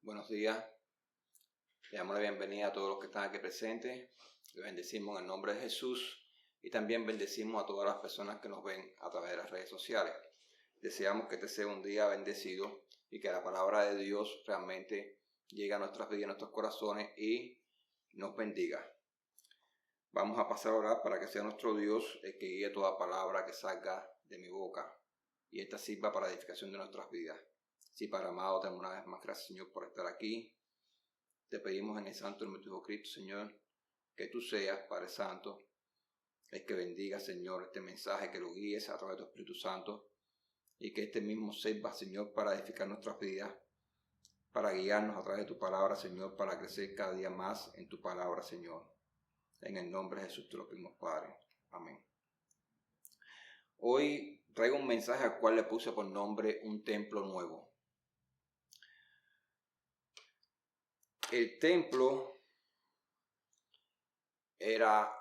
Buenos días, le damos la bienvenida a todos los que están aquí presentes. Les bendecimos en el nombre de Jesús y también bendecimos a todas las personas que nos ven a través de las redes sociales. Deseamos que este sea un día bendecido y que la palabra de Dios realmente llegue a nuestras vidas, a nuestros corazones y nos bendiga. Vamos a pasar a orar para que sea nuestro Dios el que guíe toda palabra que salga de mi boca y esta sirva para la edificación de nuestras vidas. Sí, Padre amado, te damos una vez más gracias, Señor, por estar aquí. Te pedimos en el santo nombre de tu Hijo Cristo, Señor, que tú seas, Padre Santo, el que bendiga, Señor, este mensaje, que lo guíes a través de tu Espíritu Santo y que este mismo sirva, Señor, para edificar nuestras vidas, para guiarnos a través de tu palabra, Señor, para crecer cada día más en tu palabra, Señor. En el nombre de Jesús te lo pedimos, Padre. Amén. Hoy traigo un mensaje al cual le puse por nombre Un Templo Nuevo. El templo era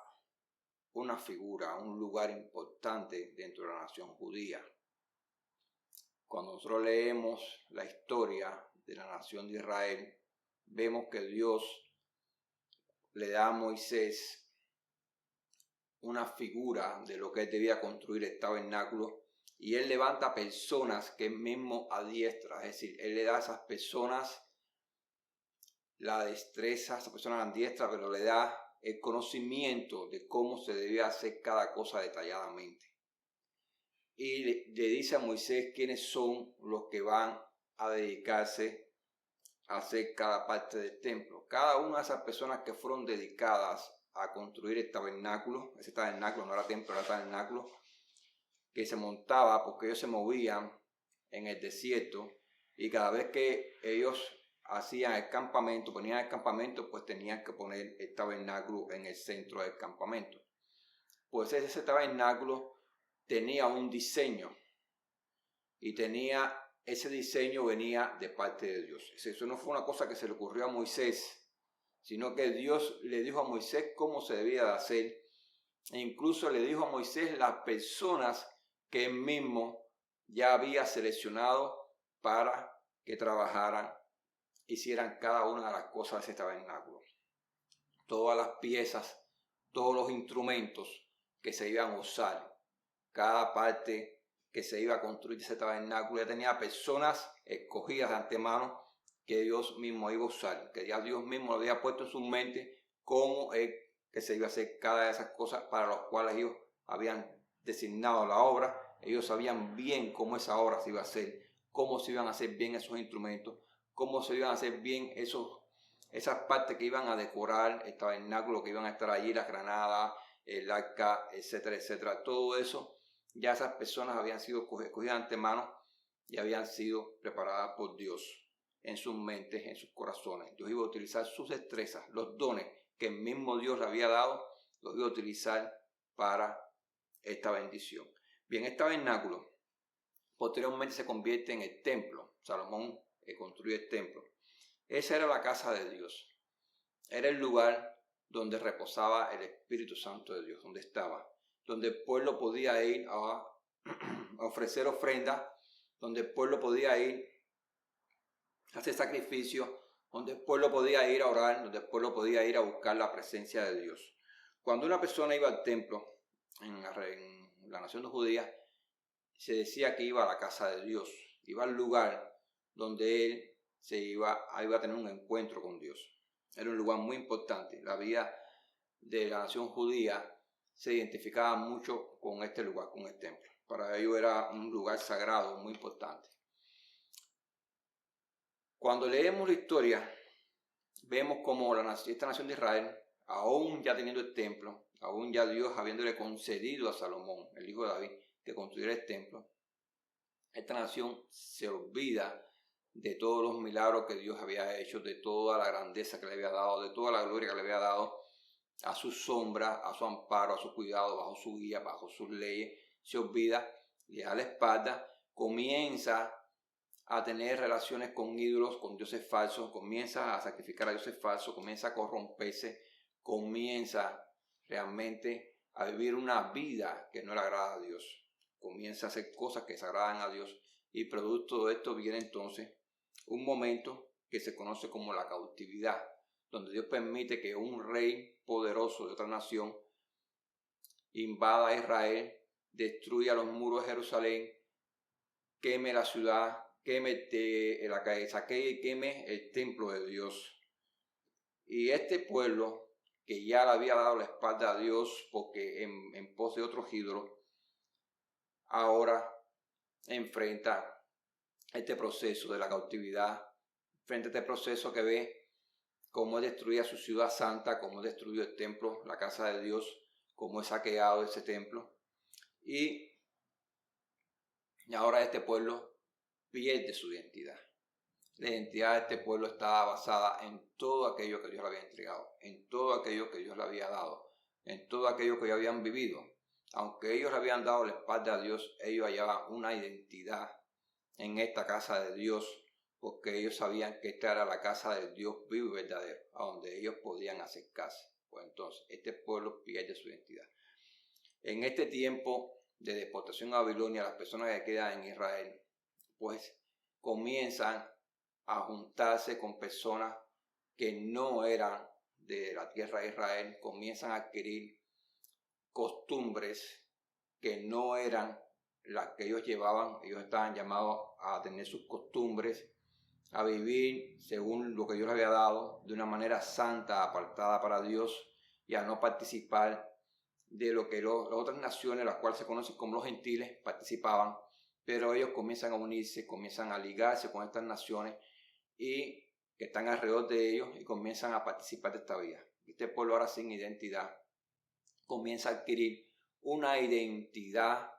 una figura, un lugar importante dentro de la nación judía. Cuando nosotros leemos la historia de la nación de Israel, vemos que Dios le da a Moisés una figura de lo que él debía construir el tabernáculo, y él levanta personas que él mismo adiestra, es decir, él le da a esas personas la destreza, esas personas andiestras, pero le da el conocimiento de cómo se debía hacer cada cosa detalladamente. Y le dice a Moisés quiénes son los que van a dedicarse a hacer cada parte del templo. Cada una de esas personas que fueron dedicadas a construir el tabernáculo, ese tabernáculo no era templo, era tabernáculo, que se montaba porque ellos se movían en el desierto y cada vez que ellos hacían el campamento, ponían el campamento, pues tenían que poner el tabernáculo en el centro del campamento. Pues ese tabernáculo tenía un diseño y ese diseño venía de parte de Dios. Eso no fue una cosa que se le ocurrió a Moisés, sino que Dios le dijo a Moisés cómo se debía de hacer, e incluso le dijo a Moisés las personas que él mismo ya había seleccionado para que trabajaran, hicieran cada una de las cosas de ese tabernáculo. Todas las piezas, todos los instrumentos que se iban a usar, cada parte que se iba a construir ese tabernáculo, ya tenía personas escogidas de antemano que Dios mismo iba a usar, que ya Dios mismo lo había puesto en su mente cómo es que se iba a hacer cada de esas cosas para las cuales ellos habían designado la obra. Ellos sabían bien cómo esa obra se iba a hacer, cómo se iban a hacer bien esos instrumentos, cómo se iban a hacer bien esas partes que iban a decorar el tabernáculo, que iban a estar allí, las granadas, el arca, etcétera, etcétera. Todo eso, ya esas personas habían sido escogidas de antemano y habían sido preparadas por Dios en sus mentes, en sus corazones. Dios iba a utilizar sus destrezas, los dones que el mismo Dios le había dado, los iba a utilizar para esta bendición. Bien, este tabernáculo posteriormente se convierte en el templo. Salomón construyó el templo. Esa era la casa de Dios. Era el lugar donde reposaba el Espíritu Santo de Dios, donde el pueblo podía ir a ofrecer ofrendas, donde el pueblo podía ir a hacer sacrificios, donde el pueblo podía ir a orar, donde el pueblo podía ir a buscar la presencia de Dios. Cuando una persona iba al templo en la nación judía, se decía que iba a la casa de Dios, iba al lugar donde él iba a tener un encuentro con Dios. Era un lugar muy importante. La vida de la nación judía se identificaba mucho con este lugar, con el templo. Para ellos era un lugar sagrado, muy importante. Cuando leemos la historia, vemos como esta nación de Israel, aún ya teniendo el templo, aún ya Dios habiéndole concedido a Salomón, el hijo de David, que construyera el templo, esta nación se olvida de todos los milagros que Dios había hecho, de toda la grandeza que le había dado, de toda la gloria que le había dado, a su sombra, a su amparo, a su cuidado, bajo su guía, bajo sus leyes. Se olvida, le da la espalda, comienza a tener relaciones con ídolos, con dioses falsos, comienza a sacrificar a dioses falsos, comienza a corromperse, comienza realmente a vivir una vida que no le agrada a Dios, comienza a hacer cosas que desagradan a Dios, y producto de esto viene entonces un momento que se conoce como la cautividad, donde Dios permite que un rey poderoso de otra nación invada a Israel, destruya los muros de Jerusalén, queme la ciudad, saquee y queme el templo de Dios. Y este pueblo, que ya le había dado la espalda a Dios porque en pos de otros ídolos, ahora enfrenta este proceso de la cautividad, frente a este proceso que ve cómo es destruida su ciudad santa, cómo es destruido el templo, la casa de Dios, cómo es saqueado ese templo. Y ahora este pueblo pierde su identidad. La identidad de este pueblo estaba basada en todo aquello que Dios le había entregado, en todo aquello que Dios le había dado, en todo aquello que ellos habían vivido. Aunque ellos le habían dado la espalda a Dios, ellos hallaban una identidad en esta casa de Dios, porque ellos sabían que esta era la casa del Dios vivo y verdadero, a donde ellos podían acercarse. Pues entonces, este pueblo pierde su identidad. En este tiempo de deportación a Babilonia, las personas que quedan en Israel, pues comienzan a juntarse con personas que no eran de la tierra de Israel, comienzan a adquirir costumbres que no eran las que ellos llevaban. Ellos estaban llamados a tener sus costumbres, a vivir según lo que Dios les había dado, de una manera santa, apartada para Dios, y a no participar de lo que las otras naciones, las cuales se conocen como los gentiles, participaban. Pero ellos comienzan a unirse, comienzan a ligarse con estas naciones y que están alrededor de ellos, y comienzan a participar de esta vida. Este pueblo ahora sin identidad comienza a adquirir una identidad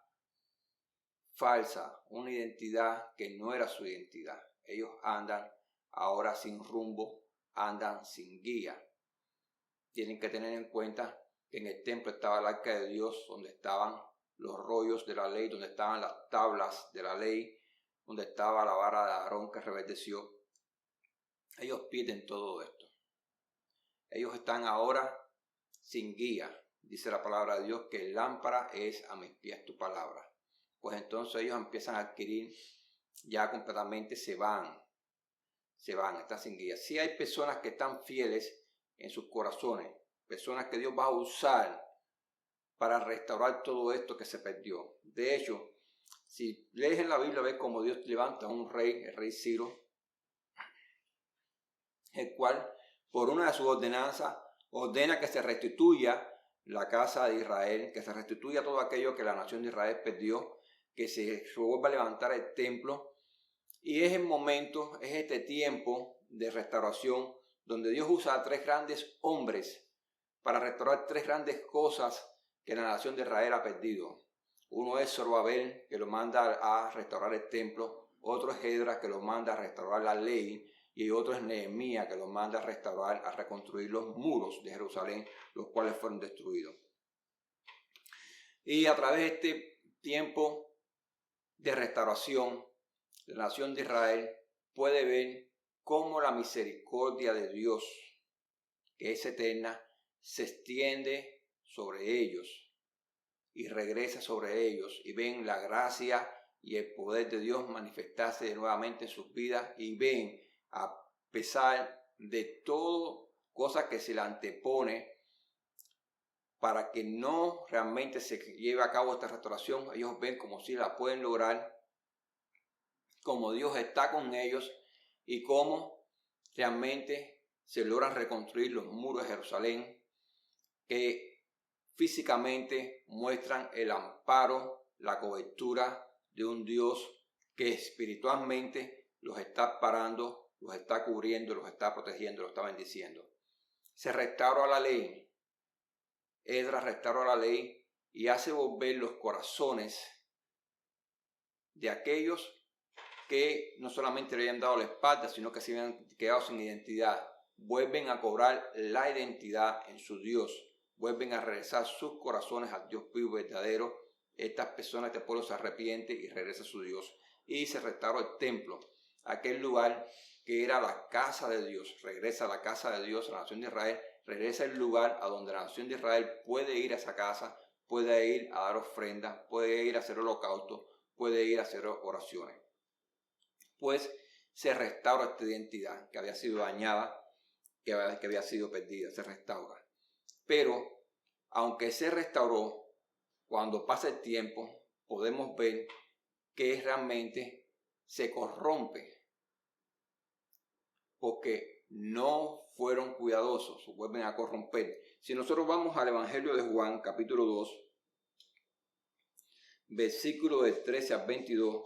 falsa, una identidad que no era su identidad. Ellos andan ahora sin rumbo, andan sin guía. Tienen que tener en cuenta que en el templo estaba el arca de Dios, donde estaban los rollos de la ley, donde estaban las tablas de la ley, donde estaba la vara de Aarón que reverdeció. Ellos pierden todo esto. Ellos están ahora sin guía. Dice la palabra de Dios que lámpara es a mis pies tu palabra. Pues entonces ellos empiezan a adquirir, ya completamente se van, están sin guía. Sí hay personas que están fieles en sus corazones, personas que Dios va a usar para restaurar todo esto que se perdió. De hecho, si lees en la Biblia, ves cómo Dios levanta a un rey, el rey Ciro, el cual por una de sus ordenanzas ordena que se restituya la casa de Israel, que se restituya todo aquello que la nación de Israel perdió, que se vuelva a levantar el templo. Y es el momento, es este tiempo de restauración donde Dios usa a tres grandes hombres para restaurar tres grandes cosas que la nación de Israel ha perdido. Uno es Zorobabel, que lo manda a restaurar el templo. Otro es Esdras, que lo manda a restaurar la ley. Y otro es Nehemías, que lo manda a restaurar, a reconstruir los muros de Jerusalén, los cuales fueron destruidos. Y a través de este tiempo de restauración, la nación de Israel puede ver cómo la misericordia de Dios, que es eterna, se extiende sobre ellos y regresa sobre ellos, y ven la gracia y el poder de Dios manifestarse nuevamente en sus vidas, y ven, a pesar de todo cosa que se le antepone para que no realmente se lleve a cabo esta restauración, ellos ven como si la pueden lograr, como Dios está con ellos y cómo realmente se logran reconstruir los muros de Jerusalén, que físicamente muestran el amparo, la cobertura de un Dios que espiritualmente los está parando, los está cubriendo, los está protegiendo, los está bendiciendo. Se restaura la ley. Esdras restaura la ley y hace volver los corazones de aquellos que no solamente le habían dado la espalda, sino que se habían quedado sin identidad. Vuelven a cobrar la identidad en su Dios. Vuelven a regresar sus corazones al Dios vivo y verdadero. Estas personas, este pueblo se arrepiente y regresa a su Dios. Y se restauró el templo, aquel lugar que era la casa de Dios. Regresa a la casa de Dios, a la nación de Israel. Regresa el lugar a donde la nación de Israel puede ir a esa casa, puede ir a dar ofrendas, puede ir a hacer holocausto, puede ir a hacer oraciones. Pues se restaura esta identidad que había sido dañada, que había sido perdida, se restaura. Pero, aunque se restauró, cuando pasa el tiempo, podemos ver que realmente se corrompe, porque no fueron cuidadosos, vuelven a corromper. Si nosotros vamos al Evangelio de Juan, capítulo 2, versículo del 13 al 22,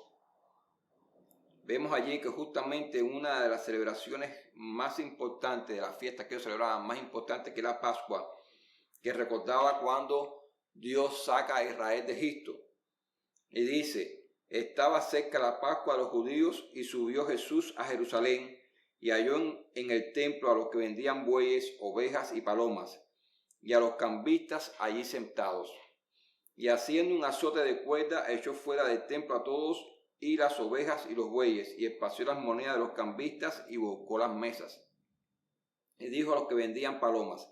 vemos allí que justamente una de las celebraciones más importantes, de las fiestas que ellos celebraban, más importante que la Pascua, que recordaba cuando Dios saca a Israel de Egipto. Y dice, estaba cerca la Pascua de los judíos y subió Jesús a Jerusalén y halló en el templo a los que vendían bueyes, ovejas y palomas, y a los cambistas allí sentados. Y haciendo un azote de cuerda, echó fuera del templo a todos y las ovejas y los bueyes, y esparció las monedas de los cambistas y volcó las mesas. Y dijo a los que vendían palomas,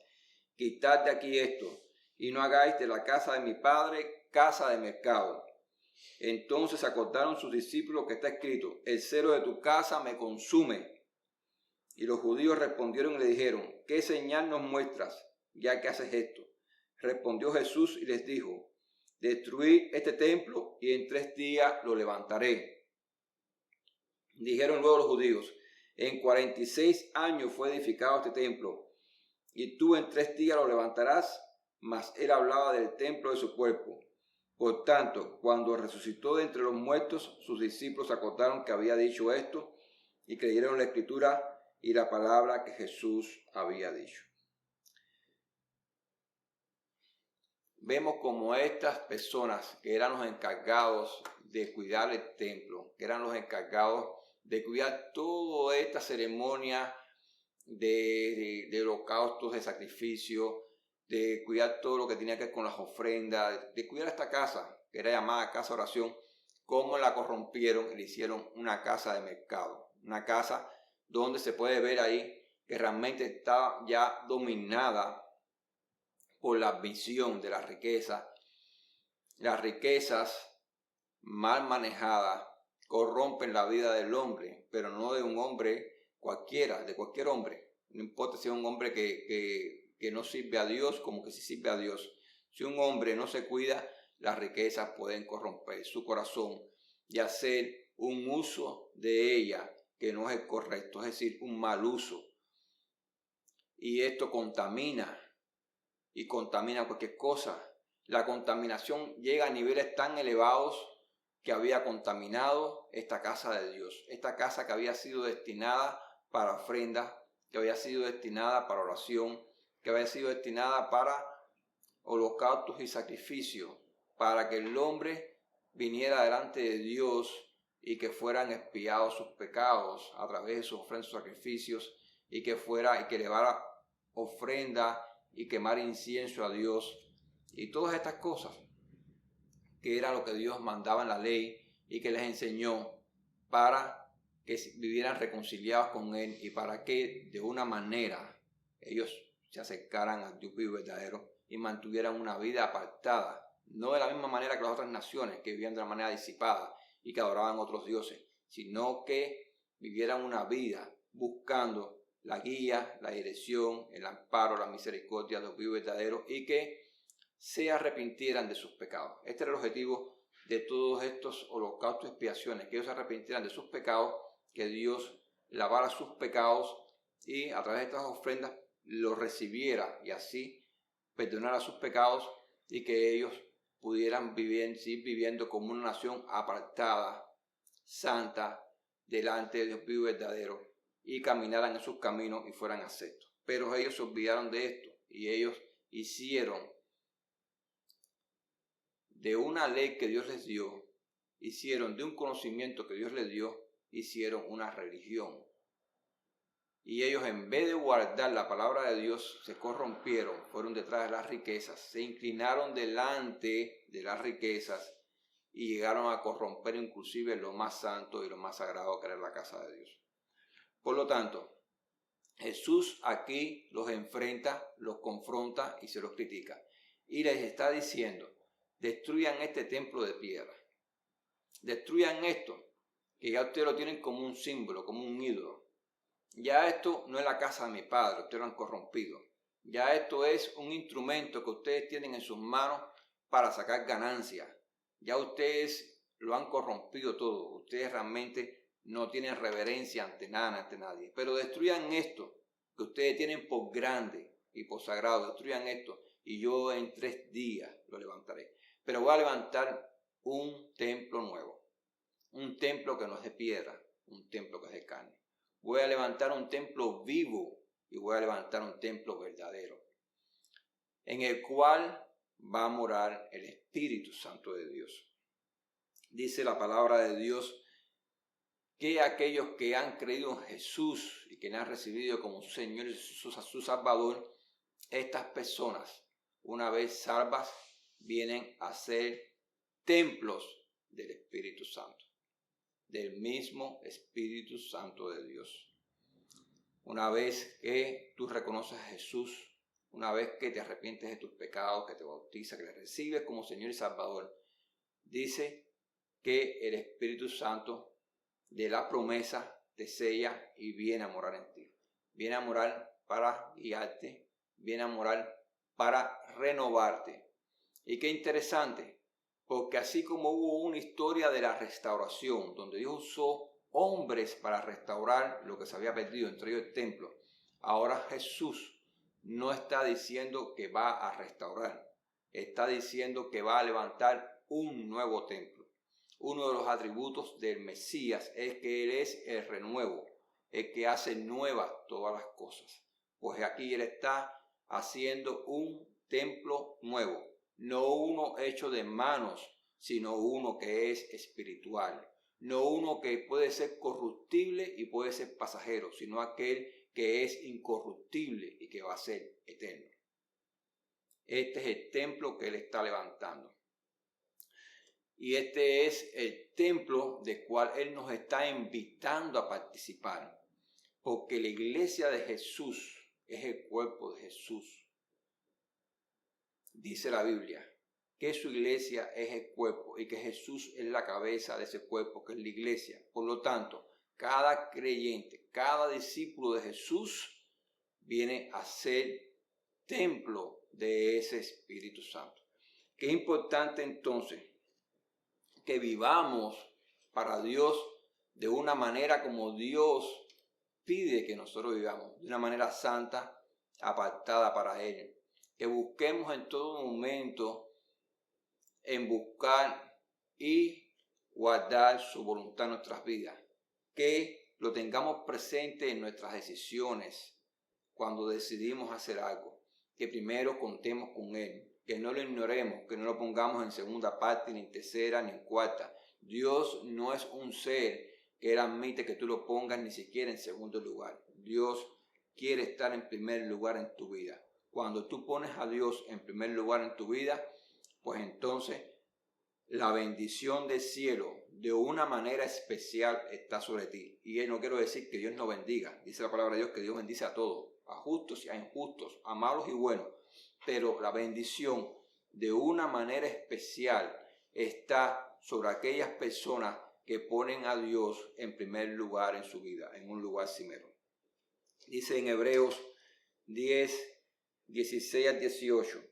quitad de aquí esto, y no hagáis de la casa de mi padre casa de mercado. Entonces acordaron sus discípulos que está escrito, el celo de tu casa me consume. Y los judíos respondieron y le dijeron, ¿qué señal nos muestras, ya que haces esto? Respondió Jesús y les dijo, destruid este templo y en 3 días lo levantaré. Dijeron luego los judíos, en 46 años fue edificado este templo, y tú en 3 días lo levantarás. Mas él hablaba del templo de su cuerpo. Por tanto, cuando resucitó de entre los muertos, sus discípulos acordaron que había dicho esto, y creyeron la escritura y la palabra que Jesús había dicho. Vemos como estas personas que eran los encargados de cuidar el templo, que eran los encargados de cuidar toda esta ceremonia de holocaustos, de sacrificio, de cuidar todo lo que tenía que ver con las ofrendas, de cuidar esta casa, que era llamada casa de oración, cómo la corrompieron y le hicieron una casa de mercado, una casa donde se puede ver ahí que realmente está ya dominada por la visión de la riqueza. Las riquezas mal manejadas corrompen la vida del hombre, pero no de un hombre cualquiera, de cualquier hombre. No importa si es un hombre que no sirve a Dios como que sí sirve a Dios. Si un hombre no se cuida, las riquezas pueden corromper su corazón y hacer un uso de ella que no es el correcto, es decir, un mal uso. Y esto contamina y contamina cualquier cosa. La contaminación llega a niveles tan elevados que había contaminado esta casa de Dios, esta casa que había sido destinada para ofrendas, que había sido destinada para oración, que había sido destinada para holocaustos y sacrificios, para que el hombre viniera delante de Dios y que fueran expiados sus pecados a través de sus ofrendas y sacrificios, y que elevara ofrenda y quemar incienso a Dios, y todas estas cosas que era lo que Dios mandaba en la ley y que les enseñó para que vivieran reconciliados con Él y para que de una manera ellos se acercaran al Dios vivo y verdadero y mantuvieran una vida apartada, no de la misma manera que las otras naciones que vivían de una manera disipada y que adoraban otros dioses, sino que vivieran una vida buscando la guía, la dirección, el amparo, la misericordia de Dios vivo y verdadero y que se arrepintieran de sus pecados. Este era el objetivo de todos estos holocaustos y expiaciones, que ellos se arrepintieran de sus pecados, que Dios lavara sus pecados y a través de estas ofrendas los recibiera y así perdonara sus pecados y que ellos pudieran seguir viviendo como una nación apartada, santa, delante de Dios vivo y verdadero y caminaran en sus caminos y fueran aceptos. Pero ellos se olvidaron de esto y ellos hicieron de una ley que Dios les dio, hicieron de un conocimiento que Dios les dio, hicieron una religión. Y ellos en vez de guardar la palabra de Dios, se corrompieron, fueron detrás de las riquezas, se inclinaron delante de las riquezas y llegaron a corromper inclusive lo más santo y lo más sagrado que era la casa de Dios. Por lo tanto, Jesús aquí los enfrenta, los confronta y se los critica. Y les está diciendo, destruyan este templo de piedra. Destruyan esto. que ya ustedes lo tienen como un símbolo, como un ídolo. Ya esto no es la casa de mi padre, ustedes lo han corrompido. Ya esto es un instrumento que ustedes tienen en sus manos para sacar ganancias. Ya ustedes lo han corrompido todo. Ustedes realmente no tienen reverencia ante nada, ante nadie. Pero destruyan esto que ustedes tienen por grande y por sagrado. Destruyan esto y yo en 3 días lo levantaré. Pero voy a levantar un templo nuevo. Un templo que no es de piedra, un templo que es de carne. Voy a levantar un templo vivo y voy a levantar un templo verdadero, en el cual va a morar el Espíritu Santo de Dios. Dice la palabra de Dios que aquellos que han creído en Jesús y que le han recibido como su Señor y su Salvador, estas personas, una vez salvas, vienen a ser templos del Espíritu Santo, del mismo Espíritu Santo de Dios. Una vez que tú reconoces a Jesús, una vez que te arrepientes de tus pecados, que te bautizas, que le recibes como Señor y Salvador, dice que el Espíritu Santo de la promesa te sella y viene a morar en ti. Viene a morar para guiarte, viene a morar para renovarte. Y qué interesante, porque así como hubo una historia de la restauración, donde Dios usó hombres para restaurar lo que se había perdido, entre ellos el templo, ahora Jesús no está diciendo que va a restaurar, está diciendo que va a levantar un nuevo templo. Uno de los atributos del Mesías es que Él es el renuevo, el que hace nuevas todas las cosas. Pues aquí Él está haciendo un templo nuevo, no uno hecho de manos, sino uno que es espiritual. No uno que puede ser corruptible y puede ser pasajero, sino aquel que es incorruptible y que va a ser eterno. Este es el templo que Él está levantando. Y este es el templo del cual Él nos está invitando a participar. Porque la iglesia de Jesús es el cuerpo de Jesús. Dice la Biblia que su iglesia es el cuerpo y que Jesús es la cabeza de ese cuerpo, que es la iglesia. Por lo tanto, cada creyente, cada discípulo de Jesús viene a ser templo de ese Espíritu Santo. Qué importante entonces que vivamos para Dios de una manera como Dios pide que nosotros vivamos, de una manera santa, apartada para Él. Que busquemos en todo momento en buscar y guardar su voluntad en nuestras vidas. Que lo tengamos presente en nuestras decisiones cuando decidimos hacer algo. Que primero contemos con Él. Que no lo ignoremos, que no lo pongamos en segunda parte, ni en tercera, ni en cuarta. Dios no es un ser que Él admite que tú lo pongas ni siquiera en segundo lugar. Dios quiere estar en primer lugar en tu vida. Cuando tú pones a Dios en primer lugar en tu vida, pues entonces la bendición del cielo de una manera especial está sobre ti. Y no quiero decir que Dios no bendiga. Dice la palabra de Dios que Dios bendice a todos, a justos y a injustos, a malos y buenos. Pero la bendición de una manera especial está sobre aquellas personas que ponen a Dios en primer lugar en su vida, en un lugar cimero. Dice en Hebreos 10, 16 al 18.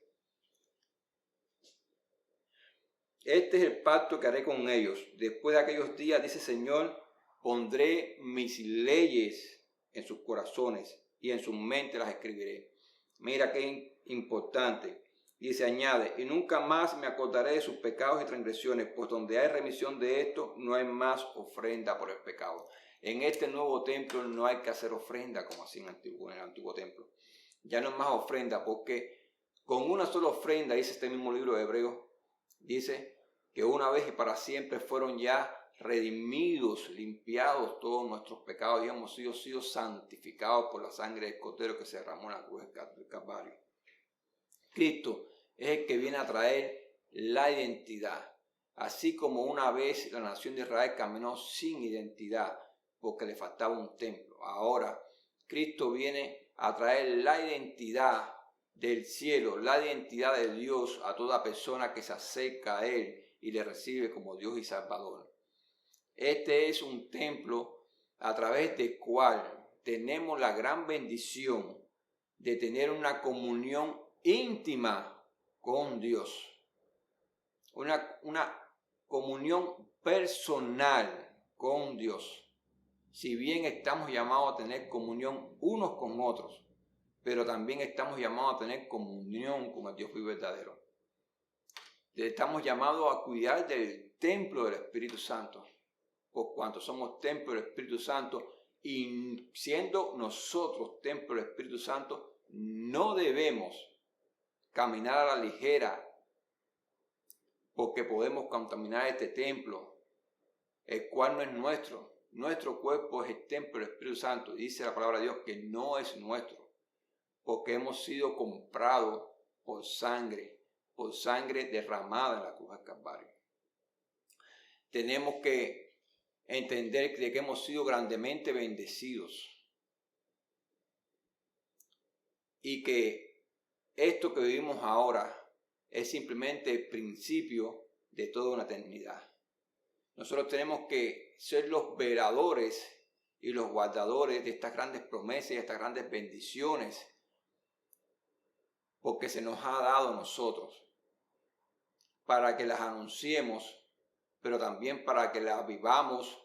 Este es el pacto que haré con ellos. Después de aquellos días, dice el Señor, pondré mis leyes en sus corazones y en sus mentes las escribiré. Mira qué importante. Y se añade, y nunca más me acordaré de sus pecados y transgresiones, pues donde hay remisión de esto, no hay más ofrenda por el pecado. En este nuevo templo no hay que hacer ofrenda como así en el antiguo templo. Ya no es más ofrenda, porque con una sola ofrenda, dice este mismo libro de Hebreos, dice que una vez y para siempre fueron ya redimidos, limpiados todos nuestros pecados y hemos sido santificados por la sangre del Cordero que se derramó en la cruz del Calvario. Cristo es el que viene a traer la identidad, así como una vez la nación de Israel caminó sin identidad porque le faltaba un templo. Ahora Cristo viene a traer la identidad del cielo, la identidad de Dios a toda persona que se acerca a Él y le recibe como Dios y Salvador. Este es un templo a través del cual tenemos la gran bendición de tener una comunión íntima con Dios. Una comunión personal con Dios. Si bien estamos llamados a tener comunión unos con otros, pero también estamos llamados a tener comunión con el Dios vivo y verdadero. Estamos llamados a cuidar del templo del Espíritu Santo, por cuanto somos templo del Espíritu Santo, y siendo nosotros templo del Espíritu Santo, no debemos caminar a la ligera, porque podemos contaminar este templo, el cual no es nuestro. Nuestro cuerpo es el templo del Espíritu Santo, y dice la palabra de Dios que no es nuestro, porque hemos sido comprados por sangre derramada en la cruz del Calvario. Tenemos que entender de que hemos sido grandemente bendecidos y que esto que vivimos ahora es simplemente el principio de toda una eternidad. Nosotros tenemos que ser los veladores y los guardadores de estas grandes promesas y estas grandes bendiciones, porque se nos ha dado a nosotros, para que las anunciemos, pero también para que las vivamos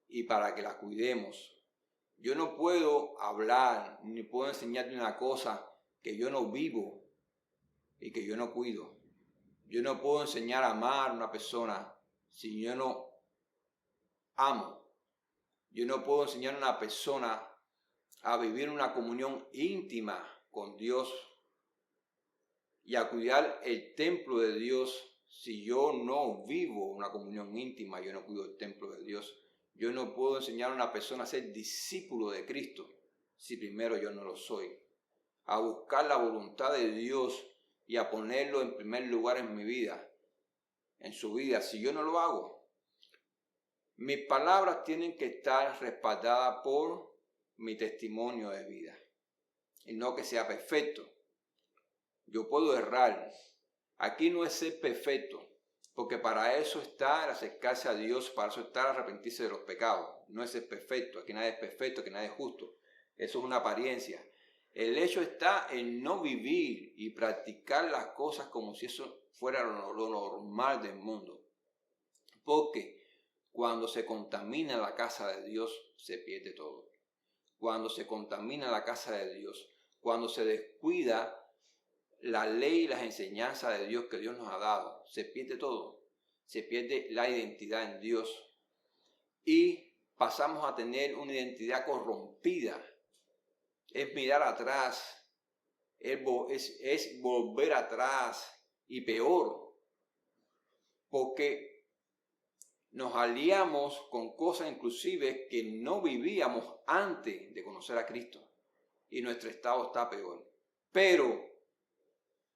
y para que las cuidemos. Yo no puedo hablar ni puedo enseñarte una cosa que yo no vivo y que yo no cuido. Yo no puedo enseñar a amar a una persona si yo no amo. Yo no puedo enseñar a una persona a vivir una comunión íntima con Dios y a cuidar el templo de Dios si yo no vivo una comunión íntima, yo no cuido el templo de Dios. Yo no puedo enseñar a una persona a ser discípulo de Cristo si primero yo no lo soy. A buscar la voluntad de Dios y a ponerlo en primer lugar en mi vida, en su vida. Si yo no lo hago, mis palabras tienen que estar respaldadas por mi testimonio de vida. Y no que sea perfecto. Yo puedo errar. Aquí no es ser perfecto, porque para eso está el acercarse a Dios, para eso está el arrepentirse de los pecados. No es ser perfecto, aquí nadie es perfecto, aquí nadie es justo. Eso es una apariencia. El hecho está en no vivir y practicar las cosas como si eso fuera lo normal del mundo. Porque cuando se contamina la casa de Dios, se pierde todo. Cuando se contamina la casa de Dios, cuando se descuida la ley y las enseñanzas de Dios que Dios nos ha dado, se pierde todo. Se pierde la identidad en Dios y pasamos a tener una identidad corrompida. Es mirar atrás, es volver atrás y peor, porque nos aliamos con cosas inclusive que no vivíamos antes de conocer a Cristo y nuestro estado está peor. Pero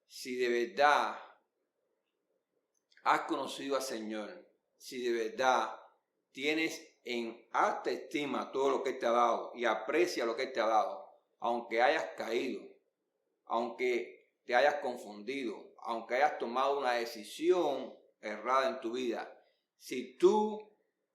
si de verdad has conocido al Señor, si de verdad tienes en alta estima todo lo que Él te ha dado y aprecia lo que Él te ha dado, aunque hayas caído, aunque te hayas confundido, aunque hayas tomado una decisión errada en tu vida, si tú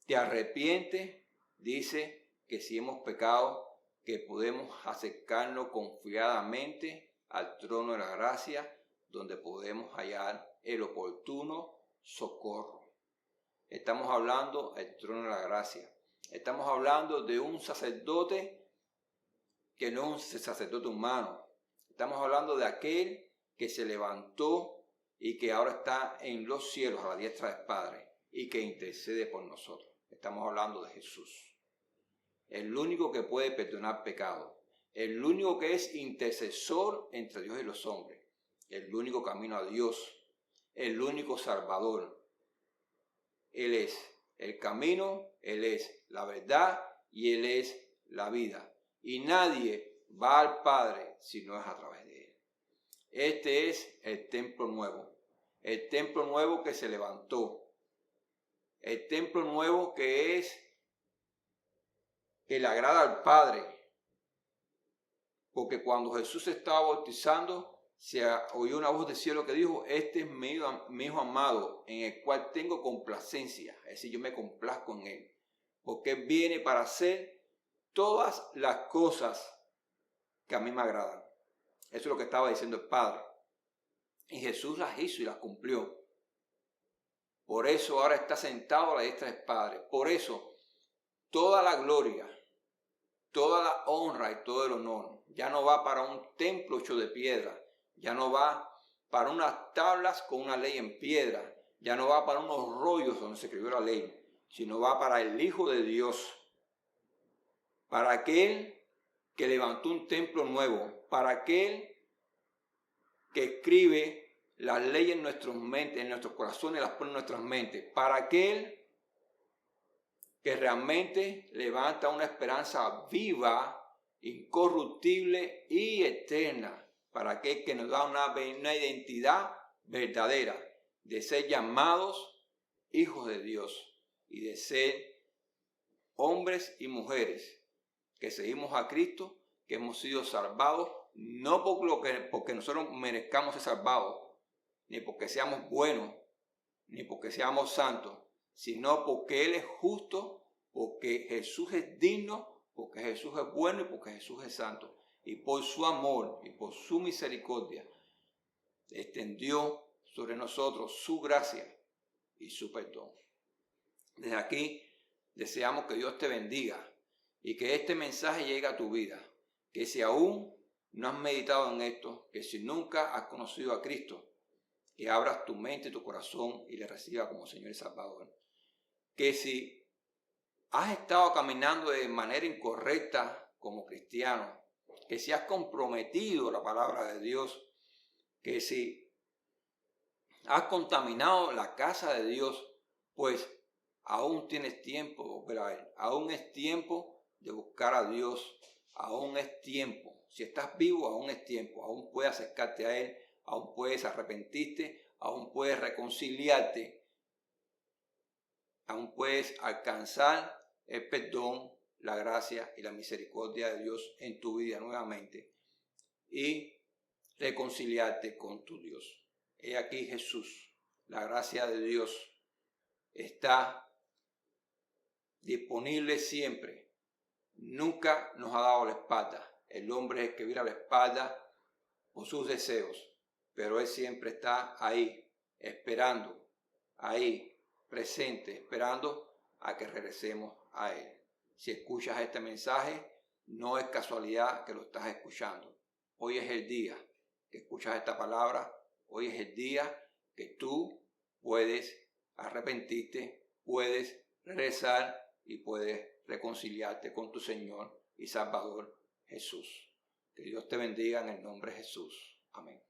te arrepientes, dice que si hemos pecado, que podemos acercarnos confiadamente al trono de la gracia, donde podemos hallar el oportuno socorro. Estamos hablando del trono de la gracia. Estamos hablando de un sacerdote que no es un sacerdote humano. Estamos hablando de aquel que se levantó y que ahora está en los cielos a la diestra del Padre y que intercede por nosotros. Estamos hablando de Jesús, el único que puede perdonar pecados, el único que es intercesor entre Dios y los hombres, el único camino a Dios, el único Salvador. Él es el camino, Él es la verdad y Él es la vida. Y nadie va al Padre si no es a través de Él. Este es el templo nuevo que se levantó, el templo nuevo que le agrada al Padre. Porque cuando Jesús estaba bautizando, se oyó una voz del cielo que dijo: este es mi hijo amado, en el cual tengo complacencia. Es decir, yo me complazco en él, porque él viene para hacer todas las cosas que a mí me agradan. Eso es lo que estaba diciendo el Padre. Y Jesús las hizo y las cumplió. Por eso ahora está sentado a la diestra del Padre. Por eso toda la gloria, toda la honra y todo el honor ya no va para un templo hecho de piedra, ya no va para unas tablas con una ley en piedra, ya no va para unos rollos donde se escribió la ley, sino va para el Hijo de Dios, para aquel que levantó un templo nuevo, para aquel que escribe las leyes en nuestras mentes, en nuestros corazones, las pone en nuestras mentes, para aquel que realmente levanta una esperanza viva, incorruptible y eterna, para aquel que nos da una identidad verdadera de ser llamados hijos de Dios y de ser hombres y mujeres que seguimos a Cristo, que hemos sido salvados, no porque nosotros merezcamos ser salvados, ni porque seamos buenos, ni porque seamos santos, sino porque Él es justo, porque Jesús es digno, porque Jesús es bueno y porque Jesús es santo. Y por su amor y por su misericordia extendió sobre nosotros su gracia y su perdón. Desde aquí deseamos que Dios te bendiga y que este mensaje llegue a tu vida, que si aún no has meditado en esto, que si nunca has conocido a Cristo, que abras tu mente y tu corazón y le recibas como Señor y Salvador. Que si has estado caminando de manera incorrecta como cristiano, que si has comprometido la palabra de Dios, que si has contaminado la casa de Dios, pues aún tienes tiempo de volver a Él. Aún es tiempo de buscar a Dios. Aún es tiempo. Si estás vivo, aún es tiempo. Aún puedes acercarte a Él. Aún puedes arrepentirte. Aún puedes reconciliarte. Aún puedes alcanzar el perdón, la gracia y la misericordia de Dios en tu vida nuevamente. Y reconciliarte con tu Dios. He aquí Jesús. La gracia de Dios está disponible siempre. Nunca nos ha dado la espalda. El hombre es el que vira la espalda por sus deseos, pero Él siempre está ahí, esperando, ahí, presente, esperando a que regresemos a Él. Si escuchas este mensaje, no es casualidad que lo estás escuchando. Hoy es el día que escuchas esta palabra. Hoy es el día que tú puedes arrepentirte, puedes regresar y puedes reconciliarte con tu Señor y Salvador Jesús. Que Dios te bendiga en el nombre de Jesús. Amén.